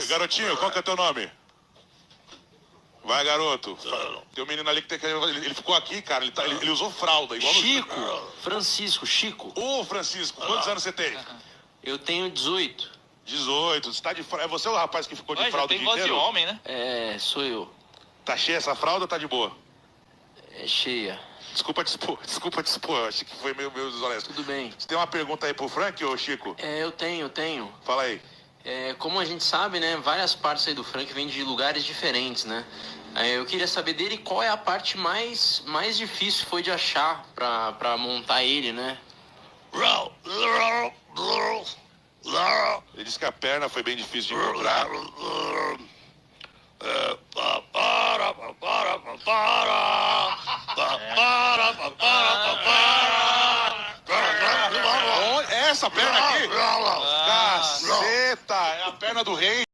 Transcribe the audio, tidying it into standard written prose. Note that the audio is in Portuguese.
Garotinho, qual que é teu nome? Vai, garoto. Tem um menino ali que ele ficou aqui, cara. Ele usou fralda. Igual Chico. Francisco, Chico. Ô, Francisco, quantos anos você tem? Eu tenho 18. 18. Você tá de fralda. É você o rapaz que ficou de fralda o dia inteiro? Tem voz de homem, né? É, sou eu. Tá cheia essa fralda ou tá de boa? É cheia. Desculpa te expor. Acho que foi meio desonesto. Tudo bem. Você tem uma pergunta aí pro Frank, ô Chico? É, eu tenho. Fala aí. Como a gente sabe, né, várias partes aí do Frank vêm de lugares diferentes, né? Eu queria saber dele qual é a parte mais difícil foi de achar pra montar ele, né? Ele disse que a perna foi bem difícil de encontrar. Essa perna aqui? Caceta! É a perna do rei.